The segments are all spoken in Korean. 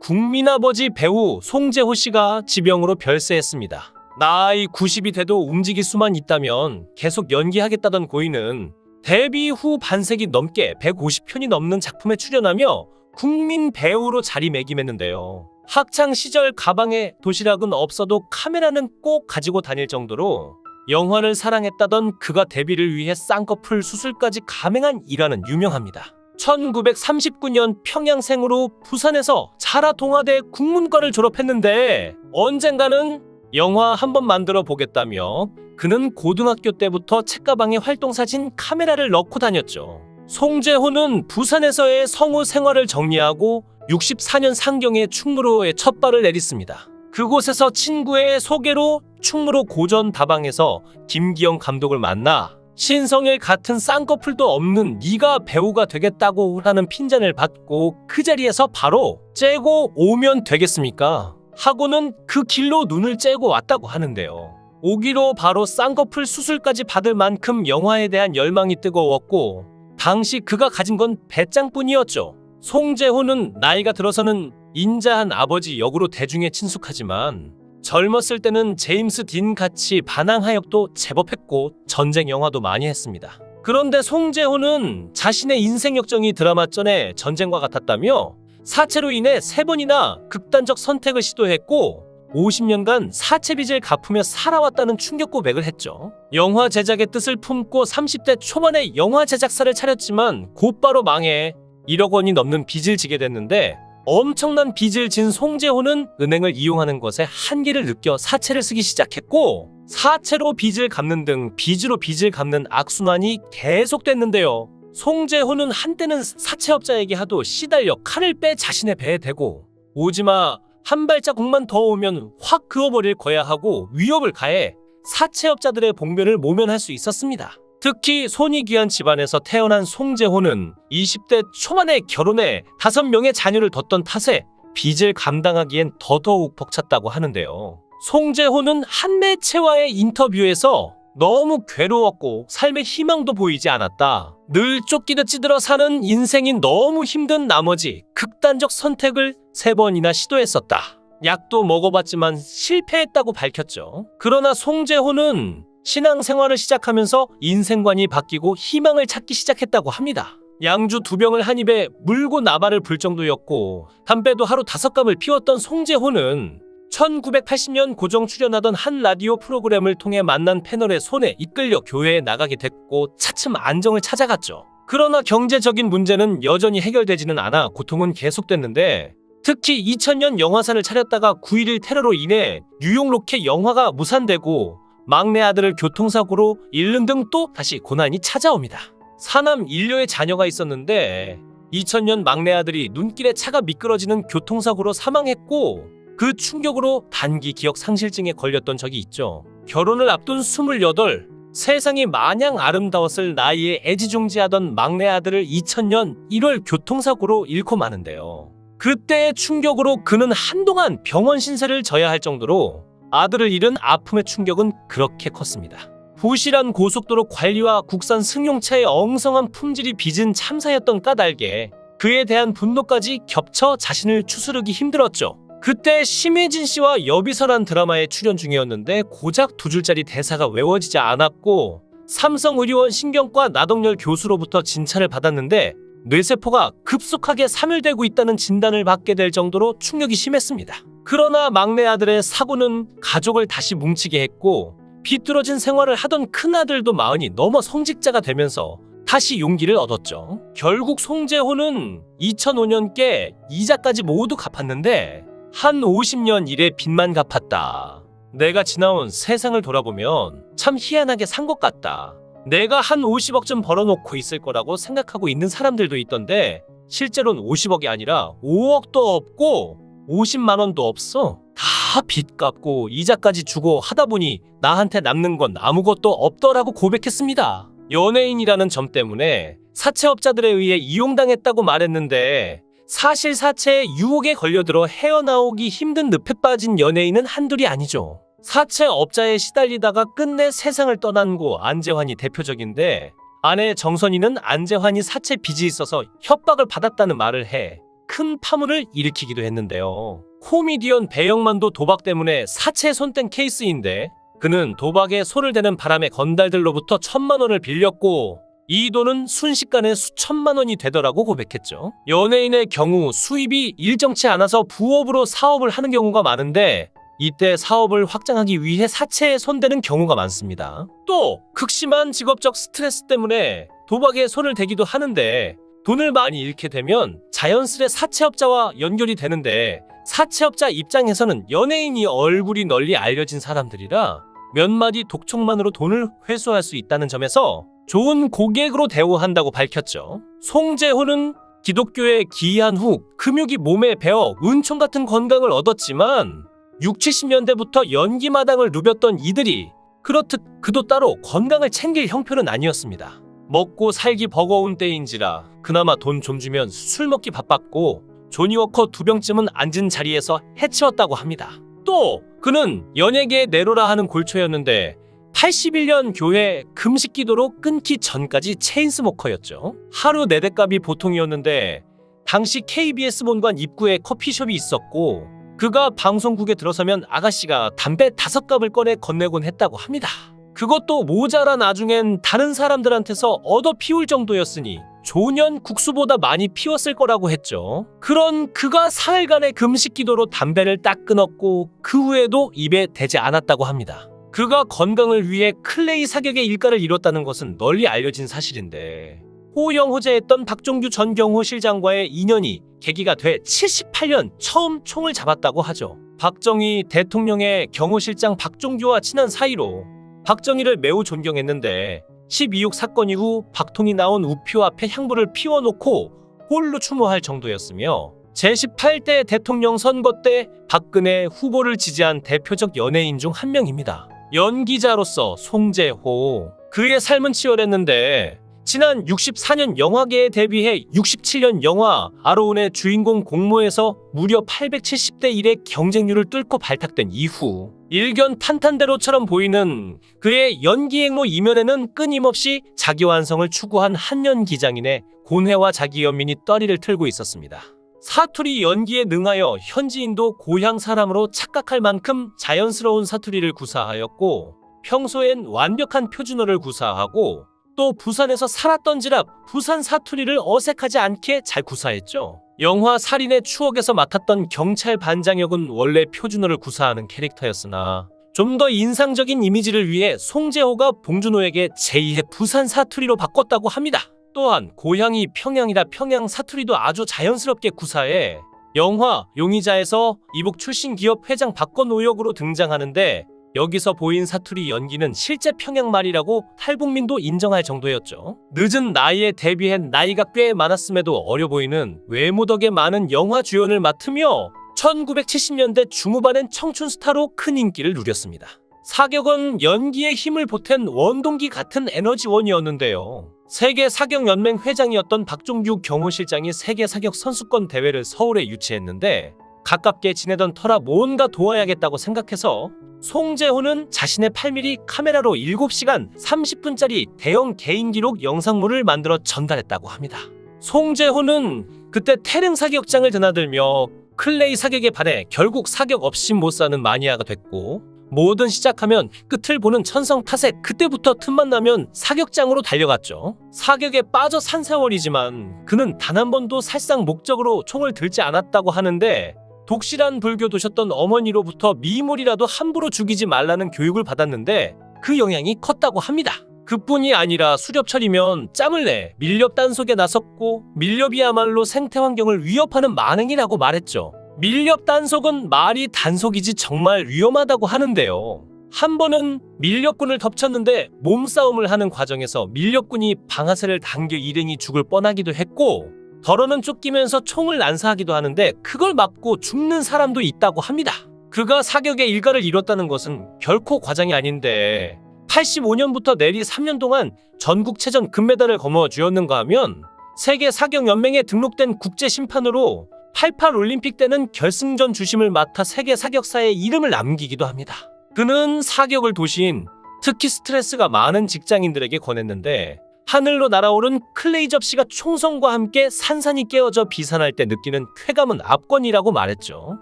국민아버지 배우 송재호 씨가 지병으로 별세했습니다. 나이 90이 돼도 움직일 수만 있다면 계속 연기하겠다던 고인은 데뷔 후 반세기 넘게 150편이 넘는 작품에 출연하며 국민 배우로 자리매김했는데요. 학창 시절 가방에 도시락은 없어도 카메라는 꼭 가지고 다닐 정도로 영화를 사랑했다던 그가 데뷔를 위해 쌍꺼풀 수술까지 감행한 일화는 유명합니다. 1939년 평양생으로 부산에서 자라동아대 국문과를 졸업했는데 언젠가는 영화 한번 만들어 보겠다며 그는 고등학교 때부터 책가방에 활동사진 카메라를 넣고 다녔죠. 송재호는 부산에서의 성우 생활을 정리하고 64년 상경에 충무로에 첫 발을 내딛습니다. 그곳에서 친구의 소개로 충무로 고전 다방에서 김기영 감독을 만나 신성일 같은 쌍꺼풀도 없는 네가 배우가 되겠다고 하는 핀잔을 받고 그 자리에서 바로 째고 오면 되겠습니까? 하고는 그 길로 눈을 째고 왔다고 하는데요. 오기로 바로 쌍꺼풀 수술까지 받을 만큼 영화에 대한 열망이 뜨거웠고 당시 그가 가진 건 배짱뿐이었죠. 송재호는 나이가 들어서는 인자한 아버지 역으로 대중에 친숙하지만 젊었을 때는 제임스 딘 같이 반항하역도 제법 했고 전쟁 영화도 많이 했습니다. 그런데 송재호는 자신의 인생 역정이 드라마전의 전쟁과 같았다며 사체로 인해 3번이나 극단적 선택을 시도했고 50년간 사체 빚을 갚으며 살아왔다는 충격 고백을 했죠. 영화 제작의 뜻을 품고 30대 초반에 영화 제작사를 차렸지만 곧바로 망해 1억 원이 넘는 빚을 지게 됐는데 엄청난 빚을 진 송재호는 은행을 이용하는 것에 한계를 느껴 사채를 쓰기 시작했고 사채로 빚을 갚는 등 빚으로 빚을 갚는 악순환이 계속됐는데요. 송재호는 한때는 사채업자에게 하도 시달려 칼을 빼 자신의 배에 대고 오지마 한 발자국만 더 오면 확 그어버릴 거야 하고 위협을 가해 사채업자들의 봉변을 모면할 수 있었습니다. 특히 손이 귀한 집안에서 태어난 송재호는 20대 초반에 결혼해 5명의 자녀를 뒀던 탓에 빚을 감당하기엔 더더욱 벅찼다고 하는데요. 송재호는 한 매체와의 인터뷰에서 너무 괴로웠고 삶의 희망도 보이지 않았다. 늘 쫓기듯 찌들어 사는 인생이 너무 힘든 나머지 극단적 선택을 3번이나 시도했었다. 약도 먹어봤지만 실패했다고 밝혔죠. 그러나 송재호는 신앙생활을 시작하면서 인생관이 바뀌고 희망을 찾기 시작했다고 합니다. 양주 2병을 한 입에 물고 나발을 불 정도였고 담배도 하루 5갑을 피웠던 송재호는 1980년 고정 출연하던 한 라디오 프로그램을 통해 만난 패널의 손에 이끌려 교회에 나가게 됐고 차츰 안정을 찾아갔죠. 그러나 경제적인 문제는 여전히 해결되지는 않아 고통은 계속됐는데 특히 2000년 영화사를 차렸다가 9.11 테러로 인해 뉴욕 로켓 영화가 무산되고 막내 아들을 교통사고로 잃는 등 또 다시 고난이 찾아옵니다. 사남 1녀의 자녀가 있었는데 2000년 막내 아들이 눈길에 차가 미끄러지는 교통사고로 사망했고 그 충격으로 단기 기억 상실증에 걸렸던 적이 있죠. 결혼을 앞둔 28, 세상이 마냥 아름다웠을 나이에 애지중지하던 막내 아들을 2000년 1월 교통사고로 잃고 마는데요. 그때의 충격으로 그는 한동안 병원 신세를 져야 할 정도로 아들을 잃은 아픔의 충격은 그렇게 컸습니다. 부실한 고속도로 관리와 국산 승용차의 엉성한 품질이 빚은 참사였던 까닭에 그에 대한 분노까지 겹쳐 자신을 추스르기 힘들었죠. 그때 심혜진 씨와 여비서란 드라마에 출연 중이었는데 고작 2줄짜리 대사가 외워지지 않았고 삼성의료원 신경과 나동열 교수로부터 진찰을 받았는데 뇌세포가 급속하게 사멸되고 있다는 진단을 받게 될 정도로 충격이 심했습니다. 그러나 막내 아들의 사고는 가족을 다시 뭉치게 했고 비뚤어진 생활을 하던 큰아들도 40이 넘어 성직자가 되면서 다시 용기를 얻었죠. 결국 송재호는 2005년께 이자까지 모두 갚았는데 한 50년 일의 빚만 갚았다. 내가 지나온 세상을 돌아보면 참 희한하게 산 것 같다. 내가 한 50억쯤 벌어놓고 있을 거라고 생각하고 있는 사람들도 있던데 실제로는 50억이 아니라 5억도 없고 50만 원도 없어. 다 빚 갚고 이자까지 주고 하다 보니 나한테 남는 건 아무것도 없더라고 고백했습니다. 연예인이라는 점 때문에 사채업자들에 의해 이용당했다고 말했는데 사실 사채의 유혹에 걸려들어 헤어나오기 힘든 늪에 빠진 연예인은 한둘이 아니죠. 사채업자에 시달리다가 끝내 세상을 떠난 고 안재환이 대표적인데 아내 정선희는 안재환이 사채 빚이 있어서 협박을 받았다는 말을 해 큰 파문을 일으키기도 했는데요. 코미디언 배영만도 도박 때문에 사채에 손댄 케이스인데 그는 도박에 손을 대는 바람에 건달들로부터 1,000만 원을 빌렸고 이 돈은 순식간에 수천만 원이 되더라고 고백했죠. 연예인의 경우 수입이 일정치 않아서 부업으로 사업을 하는 경우가 많은데 이때 사업을 확장하기 위해 사채에 손대는 경우가 많습니다. 또 극심한 직업적 스트레스 때문에 도박에 손을 대기도 하는데 돈을 많이 잃게 되면 자연스레 사채업자와 연결이 되는데 사채업자 입장에서는 연예인이 얼굴이 널리 알려진 사람들이라 몇 마디 독촉만으로 돈을 회수할 수 있다는 점에서 좋은 고객으로 대우한다고 밝혔죠. 송재호는 기독교에 기이한 후 금육이 몸에 배어 은총 같은 건강을 얻었지만 60, 70년대부터 연기마당을 누볐던 이들이 그렇듯 그도 따로 건강을 챙길 형편은 아니었습니다. 먹고 살기 버거운 때인지라 그나마 돈 좀 주면 술 먹기 바빴고 조니워커 2병쯤은 앉은 자리에서 해치웠다고 합니다. 또 그는 연예계의 네로라 하는 골초였는데 81년 교회 금식 기도로 끊기 전까지 체인스모커였죠. 하루 4대값이 보통이었는데 당시 KBS 본관 입구에 커피숍이 있었고 그가 방송국에 들어서면 아가씨가 담배 5갑을 꺼내 건네곤 했다고 합니다. 그것도 모자라 나중엔 다른 사람들한테서 얻어 피울 정도였으니 조년 국수보다 많이 피웠을 거라고 했죠. 그런 그가 사흘간의 금식 기도로 담배를 딱 끊었고 그 후에도 입에 대지 않았다고 합니다. 그가 건강을 위해 클레이 사격의 일가를 이뤘다는 것은 널리 알려진 사실인데 호영호재했던 박종규 전 경호실장과의 인연이 계기가 돼 78년 처음 총을 잡았다고 하죠. 박정희 대통령의 경호실장 박종규와 친한 사이로 박정희를 매우 존경했는데 12.6 사건 이후 박통이 나온 우표 앞에 향부를 피워놓고 홀로 추모할 정도였으며 제18대 대통령 선거 때 박근혜 후보를 지지한 대표적 연예인 중 한 명입니다. 연기자로서 송재호. 그의 삶은 치열했는데 지난 64년 영화계에 데뷔해 67년 영화 아로운의 주인공 공모에서 무려 870대 1의 경쟁률을 뚫고 발탁된 이후 일견 탄탄대로처럼 보이는 그의 연기 행로 이면에는 끊임없이 자기완성을 추구한 한연기장인의 고뇌와 자기연민이 떠리를 틀고 있었습니다. 사투리 연기에 능하여 현지인도 고향 사람으로 착각할 만큼 자연스러운 사투리를 구사하였고 평소엔 완벽한 표준어를 구사하고 또 부산에서 살았던지라 부산 사투리를 어색하지 않게 잘 구사했죠. 영화 살인의 추억에서 맡았던 경찰 반장 역은 원래 표준어를 구사하는 캐릭터였으나 좀 더 인상적인 이미지를 위해 송재호가 봉준호에게 제2의 부산 사투리로 바꿨다고 합니다. 또한 고향이 평양이라 평양 사투리도 아주 자연스럽게 구사해 영화 용의자에서 이복 출신 기업 회장 박건호 역으로 등장하는데 여기서 보인 사투리 연기는 실제 평양말이라고 탈북민도 인정할 정도였죠. 늦은 나이에 데뷔해 나이가 꽤 많았음에도 어려 보이는 외모 덕에 많은 영화 주연을 맡으며 1970년대 중후반엔 청춘 스타로 큰 인기를 누렸습니다. 사격은 연기에 힘을 보탠 원동기 같은 에너지원이었는데요. 세계 사격 연맹 회장이었던 박종규 경호실장이 세계 사격 선수권 대회를 서울에 유치했는데 가깝게 지내던 터라 뭔가 도와야겠다고 생각해서 송재호는 자신의 8mm 카메라로 7시간 30분짜리 대형 개인 기록 영상물을 만들어 전달했다고 합니다. 송재호는 그때 태릉 사격장을 드나들며 클레이 사격에 반해 결국 사격 없이 못 사는 마니아가 됐고 뭐든 시작하면 끝을 보는 천성 탓에 그때부터 틈만 나면 사격장으로 달려갔죠. 사격에 빠져 산 세월이지만 그는 단 한 번도 살상 목적으로 총을 들지 않았다고 하는데 독실한 불교 도셨던 어머니로부터 미물이라도 함부로 죽이지 말라는 교육을 받았는데 그 영향이 컸다고 합니다. 그뿐이 아니라 수렵철이면 짬을 내 밀렵 단속에 나섰고 밀렵이야말로 생태환경을 위협하는 만행이라고 말했죠. 밀렵 단속은 말이 단속이지 정말 위험하다고 하는데요. 한 번은 밀렵꾼을 덮쳤는데 몸싸움을 하는 과정에서 밀렵꾼이 방아쇠를 당겨 일행이 죽을 뻔하기도 했고 덜어는 쫓기면서 총을 난사하기도 하는데 그걸 맞고 죽는 사람도 있다고 합니다. 그가 사격의 일가를 이뤘다는 것은 결코 과장이 아닌데 85년부터 내리 3년 동안 전국체전 금메달을 거머쥐었는가 하면 세계 사격연맹에 등록된 국제심판으로 88 올림픽 때는 결승전 주심을 맡아 세계 사격사의 이름을 남기기도 합니다. 그는 사격을 도시인 특히 스트레스가 많은 직장인들에게 권했는데 하늘로 날아오른 클레이 접시가 총성과 함께 산산이 깨어져 비산할 때 느끼는 쾌감은 압권이라고 말했죠.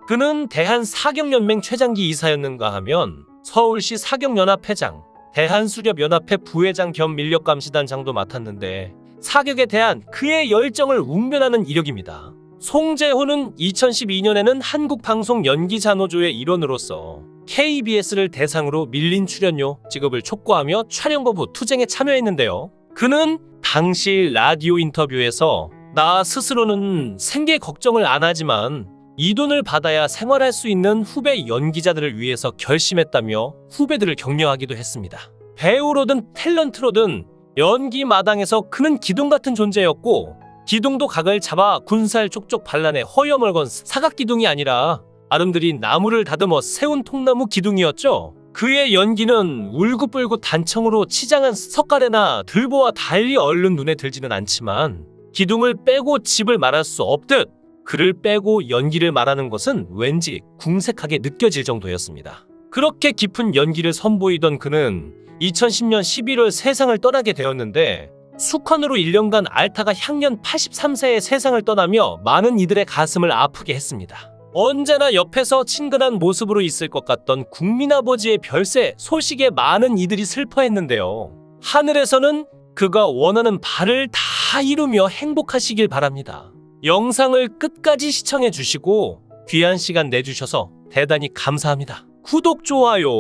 그는 대한사격연맹 최장기 이사였는가 하면 서울시 사격연합 회장, 대한수렵연합회 부회장 겸 민력감시단장도 맡았는데 사격에 대한 그의 열정을 웅변하는 이력입니다. 송재호는 2012년에는 한국방송연기자노조의 일원으로서 KBS를 대상으로 밀린 출연료 지급을 촉구하며 촬영거부 투쟁에 참여했는데요. 그는 당시 라디오 인터뷰에서 나 스스로는 생계 걱정을 안 하지만 이 돈을 받아야 생활할 수 있는 후배 연기자들을 위해서 결심했다며 후배들을 격려하기도 했습니다. 배우로든 탤런트로든 연기 마당에서 그는 기둥 같은 존재였고 기둥도 각을 잡아 군살 족족 반란에 허여멀 건 사각기둥이 아니라 아름드리 나무를 다듬어 세운 통나무 기둥이었죠. 그의 연기는 울긋불긋 단청으로 치장한 석가래나 들보와 달리 얼른 눈에 들지는 않지만 기둥을 빼고 집을 말할 수 없듯 그를 빼고 연기를 말하는 것은 왠지 궁색하게 느껴질 정도였습니다. 그렇게 깊은 연기를 선보이던 그는 2010년 11월 세상을 떠나게 되었는데 숙헌으로 1년간 앓다가 향년 83세에 세상을 떠나며 많은 이들의 가슴을 아프게 했습니다. 언제나 옆에서 친근한 모습으로 있을 것 같던 국민아버지의 별세 소식에 많은 이들이 슬퍼했는데요. 하늘에서는 그가 원하는 바를 다 이루며 행복하시길 바랍니다. 영상을 끝까지 시청해 주시고 귀한 시간 내주셔서 대단히 감사합니다. 구독, 좋아요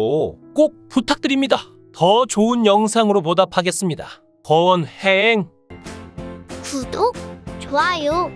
꼭 부탁드립니다. 더 좋은 영상으로 보답하겠습니다. 거원행 구독, 좋아요